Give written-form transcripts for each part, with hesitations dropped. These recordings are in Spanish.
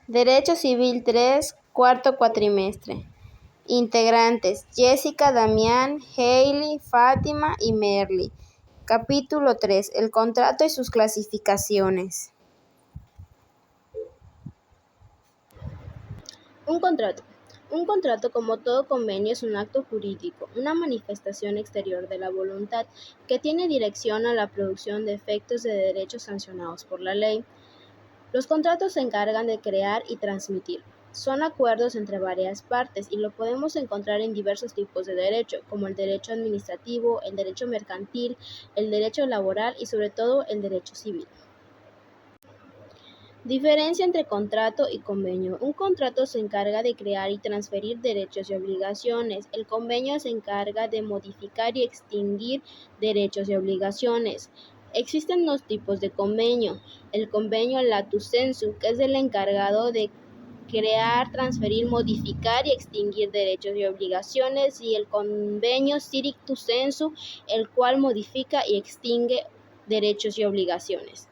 Derecho Civil 3, cuarto cuatrimestre. Integrantes: Jessica, Damián, Hailey, Fátima y Merly. Capítulo 3. El contrato y sus clasificaciones. Un contrato. Un contrato, como todo convenio, es un acto jurídico, una manifestación exterior de la voluntad que tiene dirección a la producción de efectos de derechos sancionados por la ley. Los contratos se encargan de crear y transmitir. Son acuerdos entre varias partes y lo podemos encontrar en diversos tipos de derecho, como el derecho administrativo, el derecho mercantil, el derecho laboral y sobre todo el derecho civil. Diferencia entre contrato y convenio. Un contrato se encarga de crear y transferir derechos y obligaciones. El convenio se encarga de modificar y extinguir derechos y obligaciones. Existen dos tipos de convenio. El convenio lato sensu, que es el encargado de crear, transferir, modificar y extinguir derechos y obligaciones, y el convenio stricto sensu, el cual modifica y extingue derechos y obligaciones.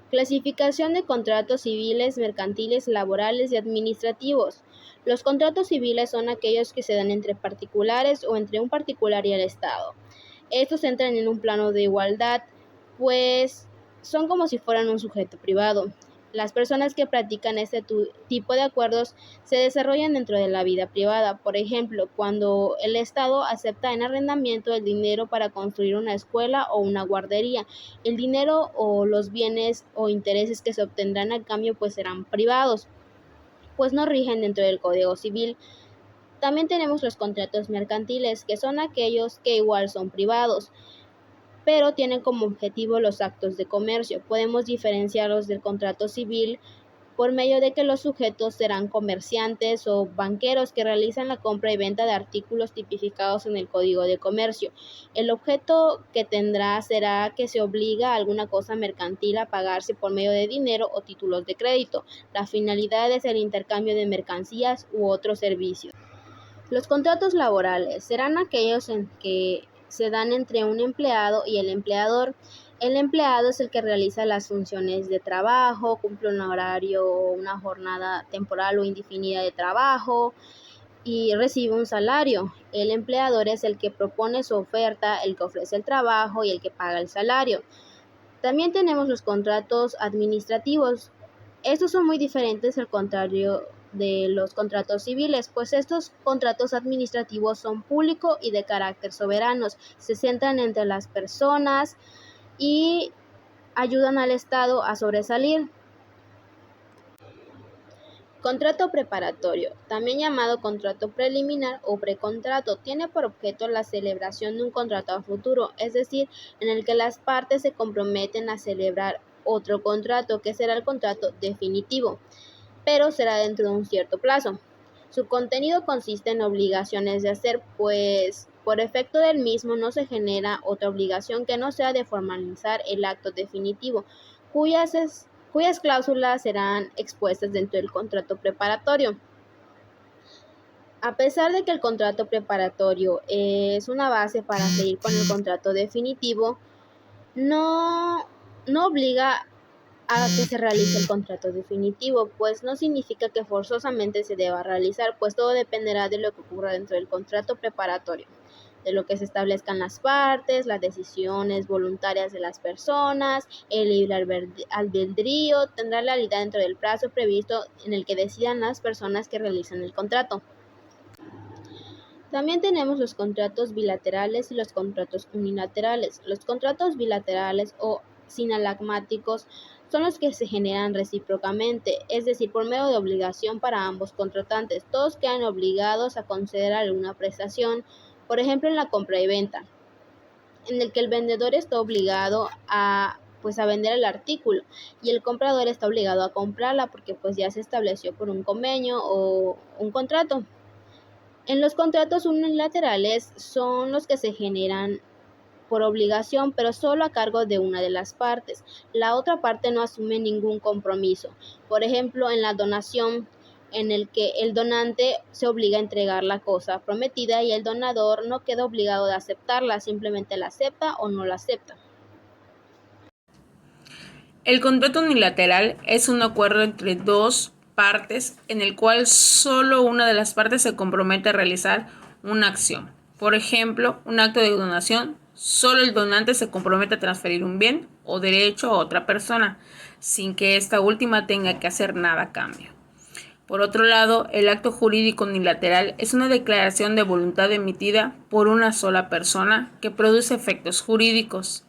Clasificación de contratos civiles, mercantiles, laborales y administrativos. Los contratos civiles son aquellos que se dan entre particulares o entre un particular y el Estado. Estos entran en un plano de igualdad, pues son como si fueran un sujeto privado. Las personas que practican este tipo de acuerdos se desarrollan dentro de la vida privada. Por ejemplo, cuando el Estado acepta en arrendamiento el dinero para construir una escuela o una guardería, el dinero o los bienes o intereses que se obtendrán a cambio pues serán privados, pues no rigen dentro del Código Civil. También tenemos los contratos mercantiles, que son aquellos que igual son privados, pero tienen como objetivo los actos de comercio. Podemos diferenciarlos del contrato civil por medio de que los sujetos serán comerciantes o banqueros que realizan la compra y venta de artículos tipificados en el Código de Comercio. El objeto que tendrá será que se obliga a alguna cosa mercantil a pagarse por medio de dinero o títulos de crédito. La finalidad es el intercambio de mercancías u otros servicios. Los contratos laborales serán aquellos en que se dan entre un empleado y el empleador. El empleado es el que realiza las funciones de trabajo, cumple un horario o una jornada temporal o indefinida de trabajo y recibe un salario. El empleador es el que propone su oferta, el que ofrece el trabajo y el que paga el salario. También tenemos los contratos administrativos. Estos son muy diferentes al contrario de los contratos civiles, pues estos contratos administrativos son públicos y de carácter soberanos, se centran entre las personas y ayudan al Estado a sobresalir. Contrato preparatorio, también llamado contrato preliminar o precontrato, tiene por objeto la celebración de un contrato a futuro, es decir, en el que las partes se comprometen a celebrar otro contrato, que será el contrato definitivo, pero será dentro de un cierto plazo. Su contenido consiste en obligaciones de hacer, pues por efecto del mismo no se genera otra obligación que no sea de formalizar el acto definitivo, cuyas cláusulas serán expuestas dentro del contrato preparatorio. A pesar de que el contrato preparatorio es una base para seguir con el contrato definitivo, no obliga a que se realice el contrato definitivo, pues no significa que forzosamente se deba realizar, pues todo dependerá de lo que ocurra dentro del contrato preparatorio, de lo que se establezcan las partes, las decisiones voluntarias de las personas, el libre albedrío tendrá realidad dentro del plazo previsto en el que decidan las personas que realizan el contrato. También tenemos los contratos bilaterales y los contratos unilaterales. Los contratos bilaterales o sinalagmáticos son los que se generan recíprocamente, es decir, por medio de obligación para ambos contratantes. Todos quedan obligados a conceder alguna prestación, por ejemplo en la compra y venta, en el que el vendedor está obligado a vender el artículo y el comprador está obligado a comprarla porque pues ya se estableció por un convenio o un contrato. En los contratos unilaterales son los que se generan por obligación, pero solo a cargo de una de las partes. La otra parte no asume ningún compromiso. Por ejemplo, en la donación, en el que el donante se obliga a entregar la cosa prometida y el donador no queda obligado de aceptarla, simplemente la acepta o no la acepta. El contrato unilateral es un acuerdo entre dos partes en el cual solo una de las partes se compromete a realizar una acción. Por ejemplo, un acto de donación, solo el donante se compromete a transferir un bien o derecho a otra persona, sin que esta última tenga que hacer nada a cambio. Por otro lado, el acto jurídico unilateral es una declaración de voluntad emitida por una sola persona que produce efectos jurídicos.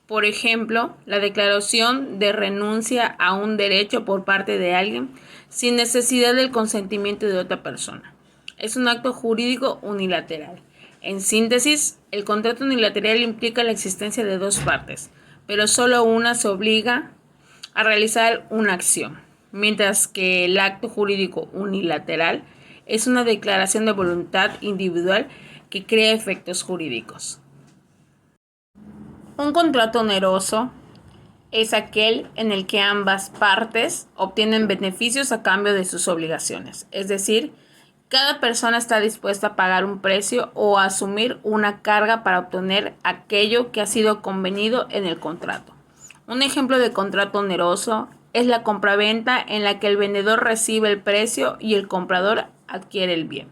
Por ejemplo, la declaración de renuncia a un derecho por parte de alguien sin necesidad del consentimiento de otra persona. Es un acto jurídico unilateral. En síntesis, el contrato unilateral implica la existencia de dos partes, pero solo una se obliga a realizar una acción, mientras que el acto jurídico unilateral es una declaración de voluntad individual que crea efectos jurídicos. Un contrato oneroso es aquel en el que ambas partes obtienen beneficios a cambio de sus obligaciones, es decir, cada persona está dispuesta a pagar un precio o a asumir una carga para obtener aquello que ha sido convenido en el contrato. Un ejemplo de contrato oneroso es la compraventa en la que el vendedor recibe el precio y el comprador adquiere el bien.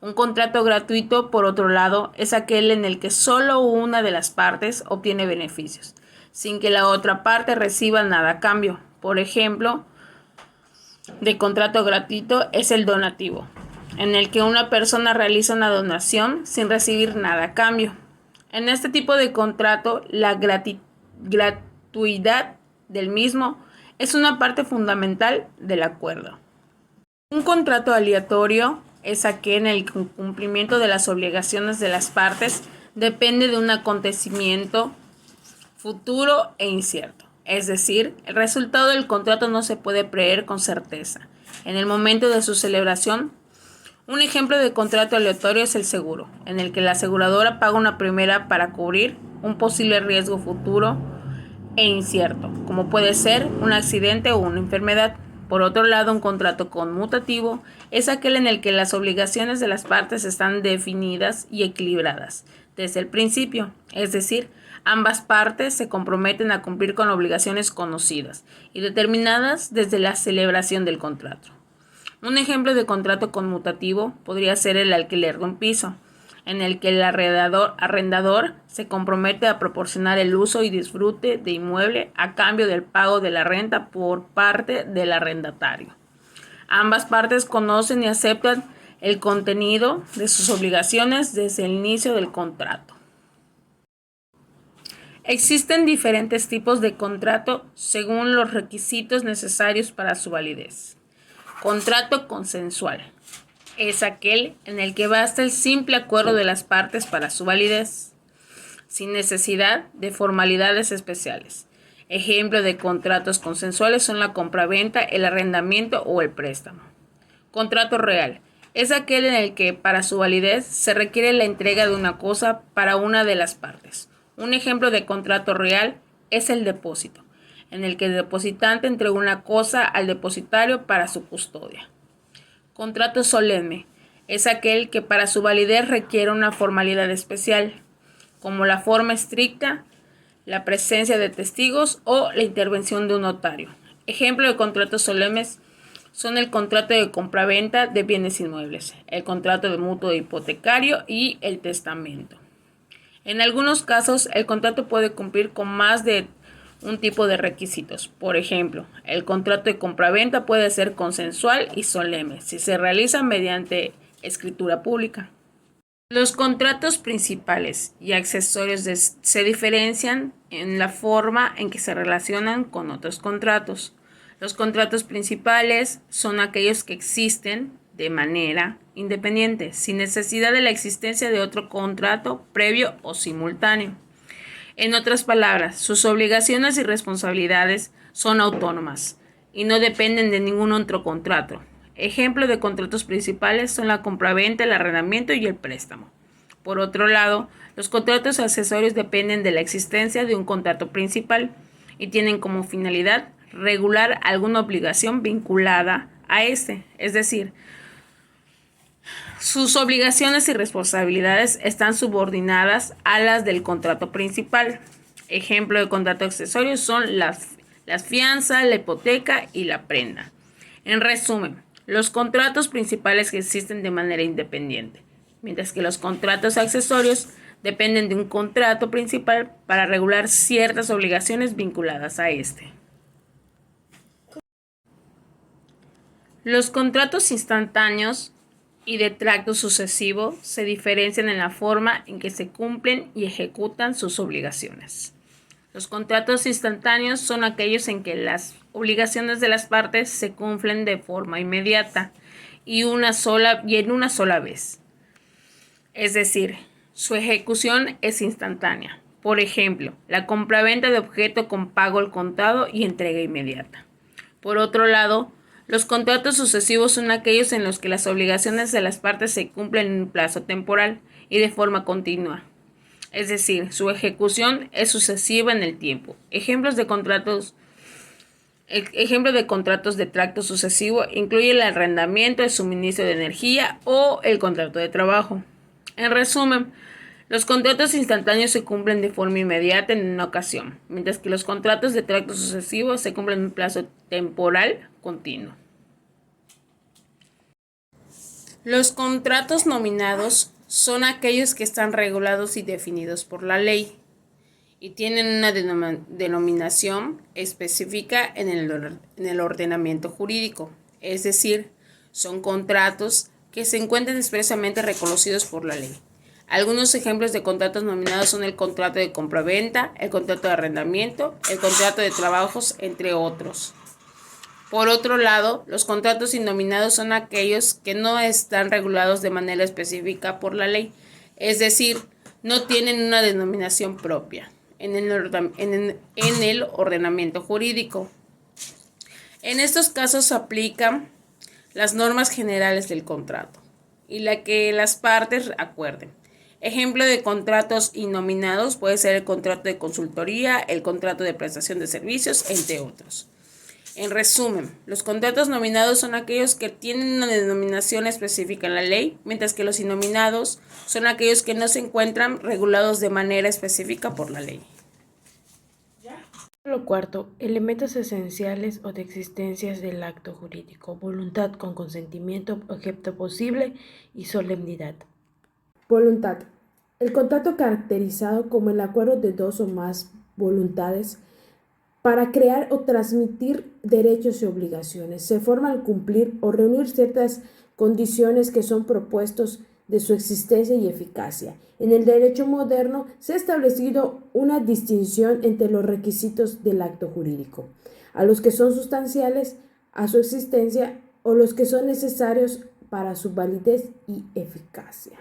Un contrato gratuito, por otro lado, es aquel en el que solo una de las partes obtiene beneficios, sin que la otra parte reciba nada a cambio. Por ejemplo, de contrato gratuito es el donativo, en el que una persona realiza una donación sin recibir nada a cambio. En este tipo de contrato, la gratuidad del mismo es una parte fundamental del acuerdo. Un contrato aleatorio es aquel en el que el cumplimiento de las obligaciones de las partes depende de un acontecimiento futuro e incierto. Es decir, el resultado del contrato no se puede prever con certeza en el momento de su celebración. Un ejemplo de contrato aleatorio es el seguro, en el que la aseguradora paga una primera para cubrir un posible riesgo futuro e incierto, como puede ser un accidente o una enfermedad. Por otro lado, un contrato conmutativo es aquel en el que las obligaciones de las partes están definidas y equilibradas desde el principio, es decir, ambas partes se comprometen a cumplir con obligaciones conocidas y determinadas desde la celebración del contrato. Un ejemplo de contrato conmutativo podría ser el alquiler de un piso, en el que el arrendador se compromete a proporcionar el uso y disfrute de inmueble a cambio del pago de la renta por parte del arrendatario. Ambas partes conocen y aceptan el contenido de sus obligaciones desde el inicio del contrato. Existen diferentes tipos de contrato según los requisitos necesarios para su validez. Contrato consensual es aquel en el que basta el simple acuerdo de las partes para su validez, sin necesidad de formalidades especiales. Ejemplos de contratos consensuales son la compraventa, el arrendamiento o el préstamo. Contrato real es aquel en el que para su validez se requiere la entrega de una cosa para una de las partes. Un ejemplo de contrato real es el depósito, en el que el depositante entrega una cosa al depositario para su custodia. Contrato solemne es aquel que para su validez requiere una formalidad especial, como la forma estricta, la presencia de testigos o la intervención de un notario. Ejemplo de contratos solemnes son el contrato de compraventa de bienes inmuebles, el contrato de mutuo hipotecario y el testamento. En algunos casos, el contrato puede cumplir con más de un tipo de requisitos. Por ejemplo, el contrato de compraventa puede ser consensual y solemne si se realiza mediante escritura pública. Los contratos principales y accesorios se diferencian en la forma en que se relacionan con otros contratos. Los contratos principales son aquellos que existen de manera independiente, sin necesidad de la existencia de otro contrato previo o simultáneo. En otras palabras, sus obligaciones y responsabilidades son autónomas y no dependen de ningún otro contrato. Ejemplos de contratos principales son la compraventa, el arrendamiento y el préstamo. Por otro lado, los contratos accesorios dependen de la existencia de un contrato principal y tienen como finalidad regular alguna obligación vinculada a este, es decir, sus obligaciones y responsabilidades están subordinadas a las del contrato principal. Ejemplo de contrato accesorio son las la fianza, la hipoteca y la prenda. En resumen, los contratos principales que existen de manera independiente, mientras que los contratos accesorios dependen de un contrato principal para regular ciertas obligaciones vinculadas a este. Los contratos instantáneos y de tracto sucesivo se diferencian en la forma en que se cumplen y ejecutan sus obligaciones. Los contratos instantáneos son aquellos en que las obligaciones de las partes se cumplen de forma inmediata y en una sola vez. Es decir, su ejecución es instantánea. Por ejemplo, la compraventa de objeto con pago al contado y entrega inmediata. Por otro lado, los contratos sucesivos son aquellos en los que las obligaciones de las partes se cumplen en un plazo temporal y de forma continua. Es decir, su ejecución es sucesiva en el tiempo. Ejemplo de contratos de tracto sucesivo incluye el arrendamiento, el suministro de energía o el contrato de trabajo. En resumen, los contratos instantáneos se cumplen de forma inmediata en una ocasión, mientras que los contratos de tracto sucesivo se cumplen en un plazo temporal continuo. Los contratos nominados son aquellos que están regulados y definidos por la ley y tienen una denominación específica en el ordenamiento jurídico, es decir, son contratos que se encuentran expresamente reconocidos por la ley. Algunos ejemplos de contratos nominados son el contrato de compraventa, el contrato de arrendamiento, el contrato de trabajos, entre otros. Por otro lado, los contratos innominados son aquellos que no están regulados de manera específica por la ley, es decir, no tienen una denominación propia en el ordenamiento jurídico. En estos casos se aplican las normas generales del contrato y la que las partes acuerden. Ejemplo de contratos innominados puede ser el contrato de consultoría, el contrato de prestación de servicios, entre otros. En resumen, los contratos nominados son aquellos que tienen una denominación específica en la ley, mientras que los innominados son aquellos que no se encuentran regulados de manera específica por la ley. Lo cuarto, elementos esenciales o de existencias del acto jurídico: voluntad con consentimiento, objeto posible y solemnidad. Voluntad. El contrato caracterizado como el acuerdo de dos o más voluntades para crear o transmitir derechos y obligaciones. Se forma al cumplir o reunir ciertas condiciones que son propuestos de su existencia y eficacia. En el derecho moderno se ha establecido una distinción entre los requisitos del acto jurídico, a los que son sustanciales a su existencia o los que son necesarios para su validez y eficacia.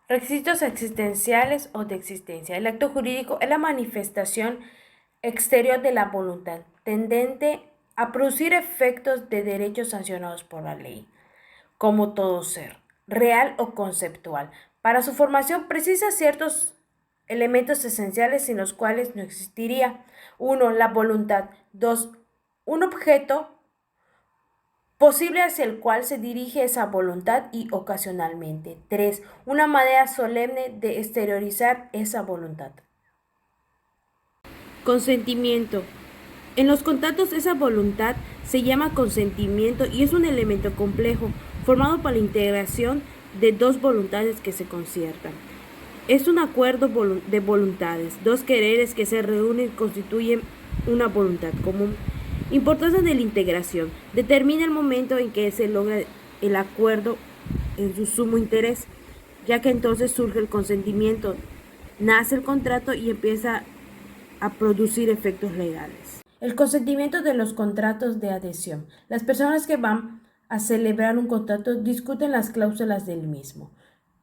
Requisitos existenciales o de existencia. El acto jurídico es la manifestación exterior de la voluntad, tendente a producir efectos de derechos sancionados por la ley, como todo ser, real o conceptual. Para su formación precisa ciertos elementos esenciales sin los cuales no existiría. 1. La voluntad. 2. Un objeto posible hacia el cual se dirige esa voluntad y ocasionalmente. 3. Una manera solemne de exteriorizar esa voluntad. Consentimiento. En los contratos esa voluntad se llama consentimiento y es un elemento complejo, formado por la integración de dos voluntades que se conciertan. Es un acuerdo de voluntades, dos quereres que se reúnen y constituyen una voluntad común. Importancia de la integración. Determina el momento en que se logra el acuerdo en su sumo interés, ya que entonces surge el consentimiento, nace el contrato y empieza a producir efectos legales. El consentimiento de los contratos de adhesión. Las personas que van a celebrar un contrato discuten las cláusulas del mismo,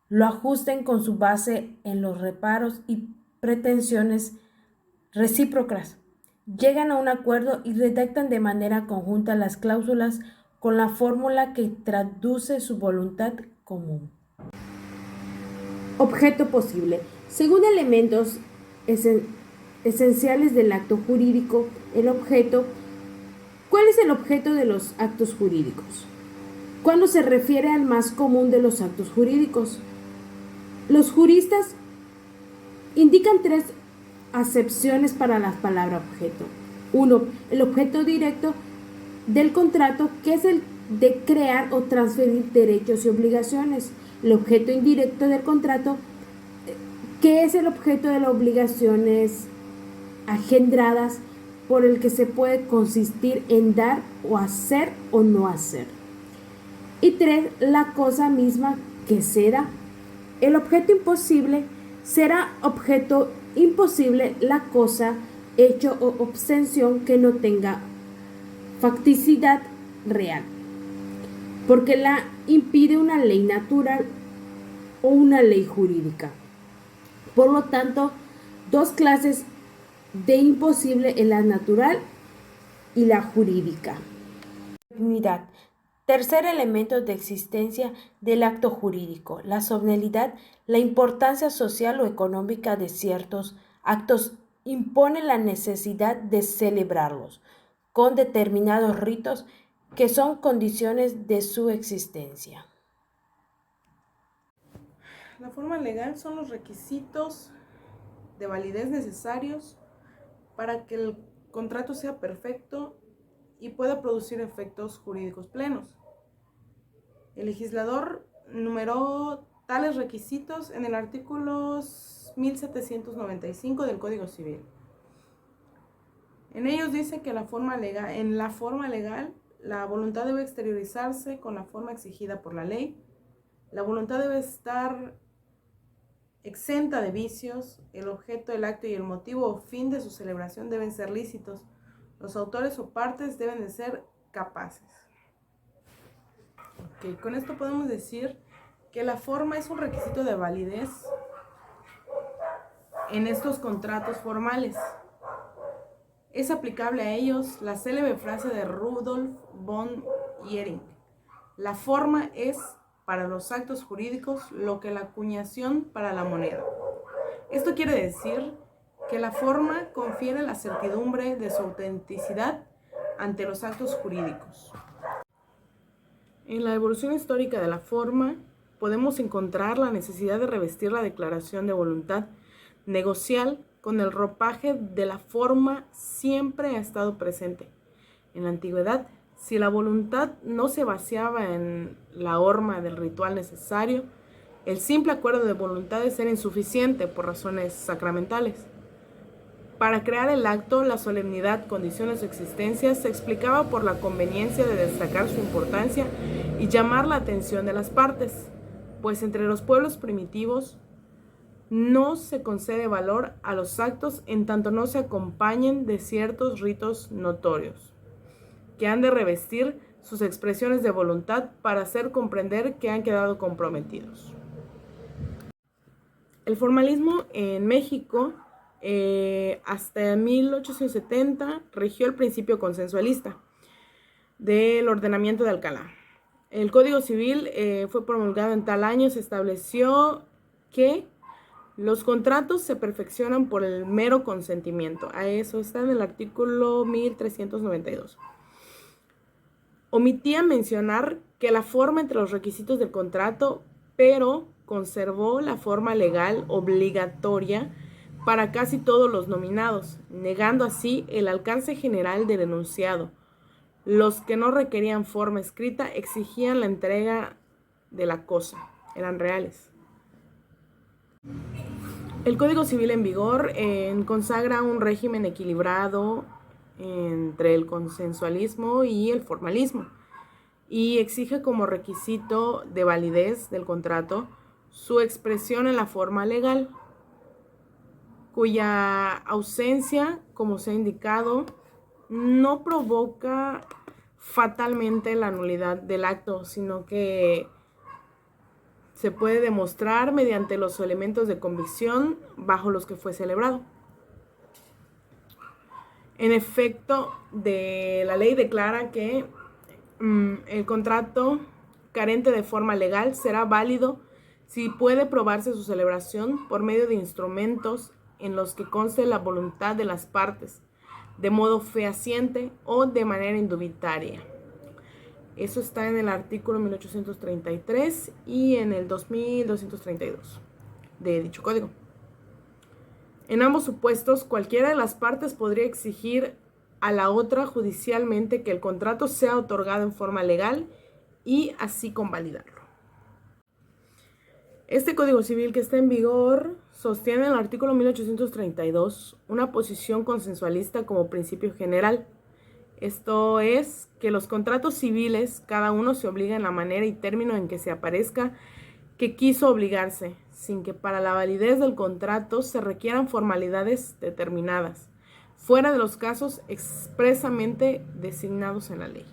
lo ajusten con su base en los reparos y pretensiones recíprocas. Llegan a un acuerdo y redactan de manera conjunta las cláusulas con la fórmula que traduce su voluntad común. Objeto posible. Según elementos esenciales del acto jurídico, el objeto. ¿Cuál es el objeto de los actos jurídicos? Cuando se refiere al más común de los actos jurídicos, los juristas indican tres acepciones para la palabra objeto. 1. El objeto directo del contrato, que es el de crear o transferir derechos y obligaciones. El objeto indirecto del contrato, que es el objeto de las obligaciones engendradas por el que se puede consistir en dar o hacer o no hacer. Y 3. La cosa misma que se da. El objeto imposible será objeto imposible la cosa, hecho o obtención que no tenga facticidad real, porque la impide una ley natural o una ley jurídica. Por lo tanto, dos clases de imposible en la natural y la jurídica. Solemnidad. Tercer elemento de existencia del acto jurídico. La solemnidad, la importancia social o económica de ciertos actos impone la necesidad de celebrarlos con determinados ritos que son condiciones de su existencia. La forma legal son los requisitos de validez necesarios para que el contrato sea perfecto y pueda producir efectos jurídicos plenos. El legislador numeró tales requisitos en el artículo 1795 del Código Civil. En ellos dice que en la forma legal, la voluntad debe exteriorizarse con la forma exigida por la ley. La voluntad debe estar exenta de vicios. El objeto, el acto y el motivo o fin de su celebración deben ser lícitos. Los autores o partes deben de ser capaces. Con esto podemos decir que la forma es un requisito de validez en estos contratos formales. Es aplicable a ellos la célebre frase de Rudolf von Jhering: la forma es para los actos jurídicos lo que la acuñación para la moneda. Esto quiere decir que la forma confiere la certidumbre de su autenticidad ante los actos jurídicos. En la evolución histórica de la forma podemos encontrar la necesidad de revestir la declaración de voluntad negocial con el ropaje de la forma. Siempre ha estado presente. En la antigüedad, si la voluntad no se vaciaba en la horma del ritual necesario, el simple acuerdo de voluntades era insuficiente por razones sacramentales. Para crear el acto, la solemnidad, condiciones de existencia, se explicaba por la conveniencia de destacar su importancia y llamar la atención de las partes, pues entre los pueblos primitivos no se concede valor a los actos en tanto no se acompañen de ciertos ritos notorios, que han de revestir sus expresiones de voluntad para hacer comprender que han quedado comprometidos. El formalismo en México hasta 1870 rigió el principio consensualista del ordenamiento de Alcalá. El Código Civil fue promulgado en tal año. Se estableció que los contratos se perfeccionan por el mero consentimiento. A eso está en el artículo 1392. Omitía mencionar que la forma entre los requisitos del contrato, pero conservó la forma legal obligatoria para casi todos los nominados, negando así el alcance general del enunciado. Los que no requerían forma escrita exigían la entrega de la cosa, eran reales. El Código Civil en vigor consagra un régimen equilibrado entre el consensualismo y el formalismo y exige como requisito de validez del contrato su expresión en la forma legal, cuya ausencia, como se ha indicado, no provoca fatalmente la nulidad del acto, sino que se puede demostrar mediante los elementos de convicción bajo los que fue celebrado. En efecto, la ley declara que el contrato carente de forma legal será válido si puede probarse su celebración por medio de instrumentos en los que conste la voluntad de las partes, de modo fehaciente o de manera indubitaria. Eso está en el artículo 1833 y en el 2232 de dicho código. En ambos supuestos, cualquiera de las partes podría exigir a la otra judicialmente que el contrato sea otorgado en forma legal y así convalidarlo. Este Código Civil que está en vigor sostiene en el artículo 1832 una posición consensualista como principio general. Esto es que los contratos civiles, cada uno se obliga en la manera y término en que se aparezca que quiso obligarse, sin que para la validez del contrato se requieran formalidades determinadas, fuera de los casos expresamente designados en la ley.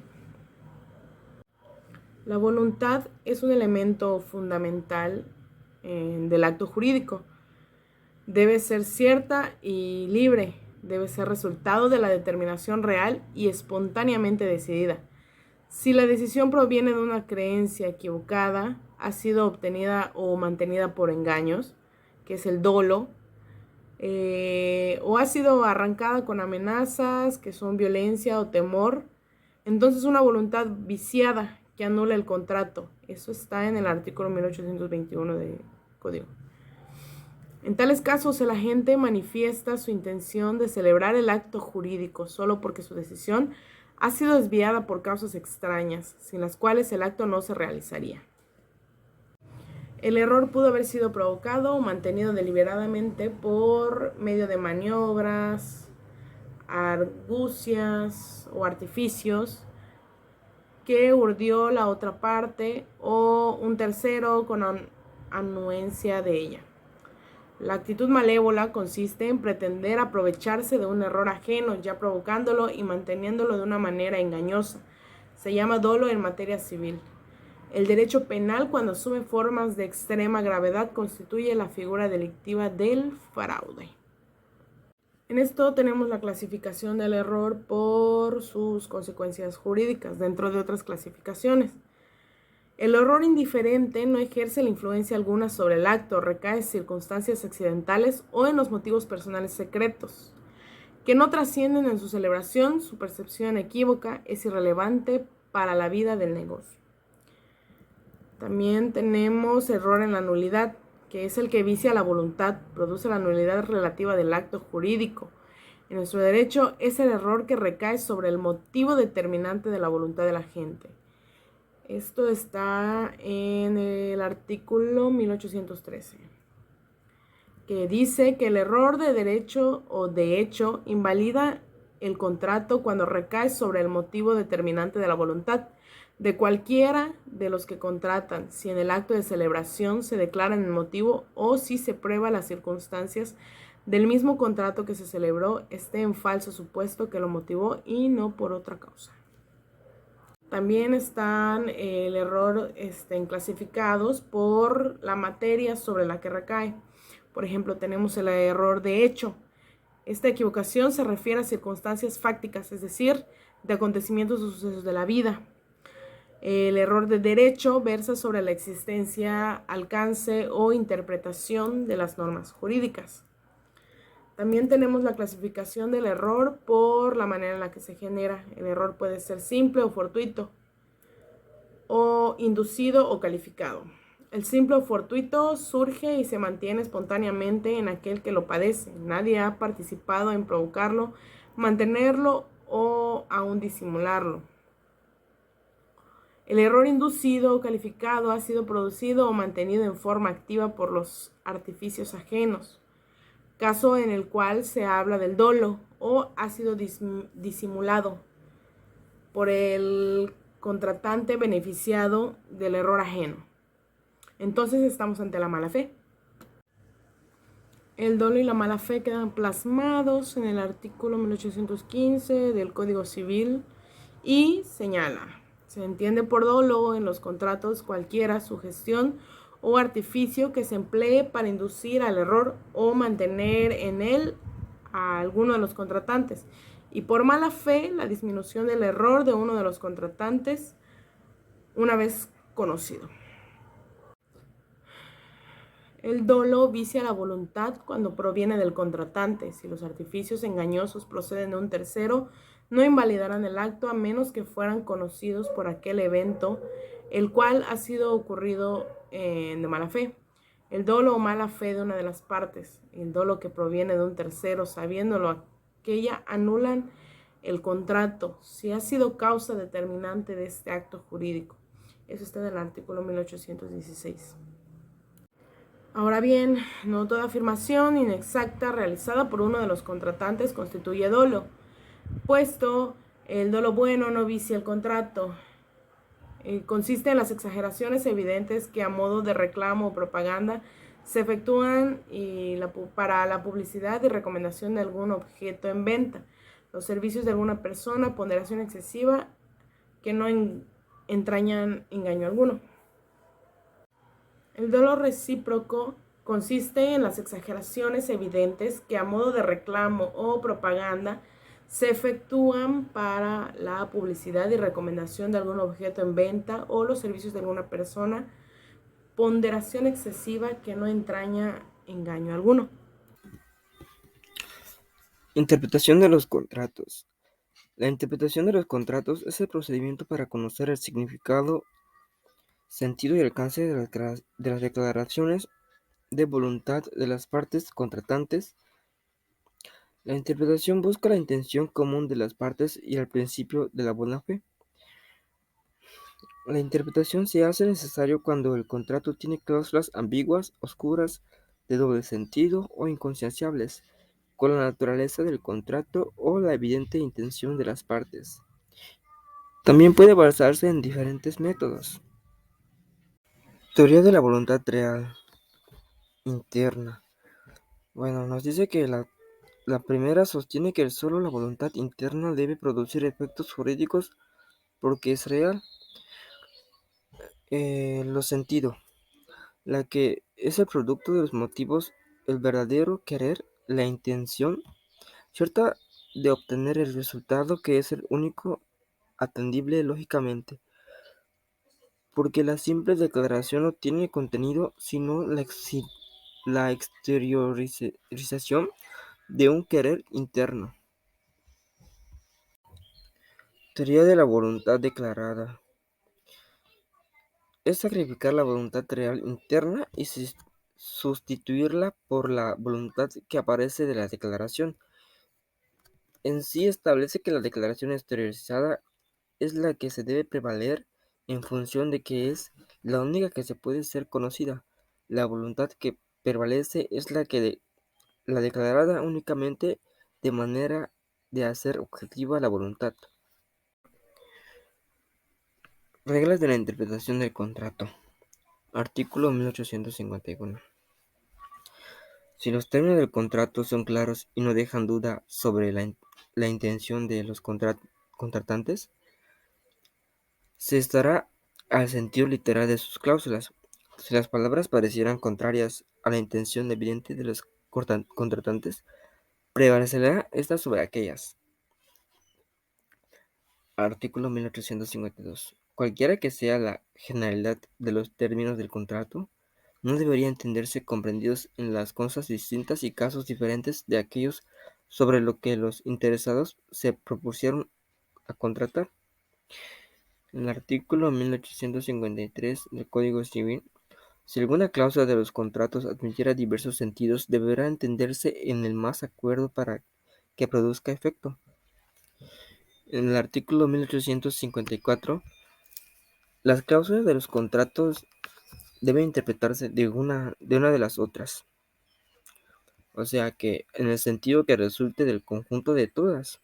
La voluntad es un elemento fundamental del acto jurídico. Debe ser cierta y libre, debe ser resultado de la determinación real y espontáneamente decidida. Si la decisión proviene de una creencia equivocada, ha sido obtenida o mantenida por engaños, que es el dolo, o ha sido arrancada con amenazas, que son violencia o temor, entonces una voluntad viciada que anula el contrato. Eso está en el artículo 1821 del Código. En tales casos, el agente manifiesta su intención de celebrar el acto jurídico solo porque su decisión ha sido desviada por causas extrañas, sin las cuales el acto no se realizaría. El error pudo haber sido provocado o mantenido deliberadamente por medio de maniobras, argucias o artificios que urdió la otra parte o un tercero con anuencia de ella. La actitud malévola consiste en pretender aprovecharse de un error ajeno, ya provocándolo y manteniéndolo de una manera engañosa. Se llama dolo en materia civil. El derecho penal, cuando asume formas de extrema gravedad, constituye la figura delictiva del fraude. En esto tenemos la clasificación del error por sus consecuencias jurídicas, dentro de otras clasificaciones. El error indiferente no ejerce la influencia alguna sobre el acto, recae en circunstancias accidentales o en los motivos personales secretos, que no trascienden en su celebración. Su percepción equívoca es irrelevante para la vida del negocio. También tenemos error en la nulidad, que es el que vicia la voluntad, produce la nulidad relativa del acto jurídico. En nuestro derecho es el error que recae sobre el motivo determinante de la voluntad del agente. Esto está en el artículo 1813, que dice que el error de derecho o de hecho invalida el contrato cuando recae sobre el motivo determinante de la voluntad de cualquiera de los que contratan, si en el acto de celebración se declara el motivo o si se prueba las circunstancias del mismo contrato que se celebró esté en falso supuesto que lo motivó y no por otra causa. También están el error clasificados por la materia sobre la que recae. Por ejemplo, tenemos el error de hecho. Esta equivocación se refiere a circunstancias fácticas, es decir, de acontecimientos o sucesos de la vida. El error de derecho versa sobre la existencia, alcance o interpretación de las normas jurídicas. También tenemos la clasificación del error por la manera en la que se genera. El error puede ser simple o fortuito, o inducido o calificado. El simple o fortuito surge y se mantiene espontáneamente en aquel que lo padece. Nadie ha participado en provocarlo, mantenerlo o aún disimularlo. El error inducido o calificado ha sido producido o mantenido en forma activa por los artificios ajenos, caso en el cual se habla del dolo, o ha sido disimulado por el contratante beneficiado del error ajeno. Entonces estamos ante la mala fe. El dolo y la mala fe quedan plasmados en el artículo 1815 del Código Civil y señala: se entiende por dolo en los contratos cualquiera sugestión o artificio que se emplee para inducir al error o mantener en él a alguno de los contratantes, y por mala fe la disminución del error de uno de los contratantes una vez conocido. El dolo vicia la voluntad cuando proviene del contratante. Si los artificios engañosos proceden de un tercero, no invalidarán el acto a menos que fueran conocidos por aquel evento, el cual ha sido ocurrido de mala fe. el dolo o mala fe de una de las partes, el dolo que proviene de un tercero, sabiéndolo aquella, anulan el contrato si ha sido causa determinante de este acto jurídico. Eso está en el artículo 1816. Ahora bien, no toda afirmación inexacta realizada por uno de los contratantes constituye dolo, puesto el dolo bueno no vicia el contrato. Consiste en las exageraciones evidentes que a modo de reclamo o propaganda se efectúan para la publicidad y recomendación de algún objeto en venta, los servicios de alguna persona, ponderación excesiva que no entrañan engaño alguno. El dolo recíproco consiste en las exageraciones evidentes que a modo de reclamo o propaganda se efectúan para la publicidad y recomendación de algún objeto en venta o los servicios de alguna persona, ponderación excesiva que no entraña engaño alguno. Interpretación de los contratos. La interpretación de los contratos es el procedimiento para conocer el significado, sentido y alcance de las declaraciones de voluntad de las partes contratantes. La interpretación busca la intención común de las partes y el principio de la buena fe. La interpretación se hace necesario cuando el contrato tiene cláusulas ambiguas, oscuras, de doble sentido o inconciliables con la naturaleza del contrato o la evidente intención de las partes. También puede basarse en diferentes métodos. Teoría de la voluntad real interna. Bueno, nos dice que la primera sostiene que solo la voluntad interna debe producir efectos jurídicos porque es real. Lo sentido, la que es el producto de los motivos, el verdadero querer, la intención cierta de obtener el resultado que es el único atendible lógicamente, porque la simple declaración no tiene contenido sino la exteriorización de un querer interno. Teoría de la voluntad declarada. Es sacrificar la voluntad real interna y sustituirla por la voluntad que aparece de la declaración. En sí establece que la declaración exteriorizada es la que se debe prevaler en función de que es la única que se puede ser conocida. La voluntad que prevalece es la declarada únicamente de manera de hacer objetiva la voluntad. Reglas de la interpretación del contrato. Artículo 1851. Si los términos del contrato son claros y no dejan duda sobre la intención de los contratantes, se estará al sentido literal de sus cláusulas. Si las palabras parecieran contrarias a la intención evidente de los contratantes, prevalecerá esta sobre aquellas. Artículo 1852. Cualquiera que sea la generalidad de los términos del contrato, no debería entenderse comprendidos en las cosas distintas y casos diferentes de aquellos sobre lo que los interesados se propusieron a contratar. En el artículo 1853 del Código Civil, si alguna cláusula de los contratos admitiera diversos sentidos, deberá entenderse en el más acuerdo para que produzca efecto. En el artículo 1854, las cláusulas de los contratos deben interpretarse de una de las otras, o sea que en el sentido que resulte del conjunto de todas.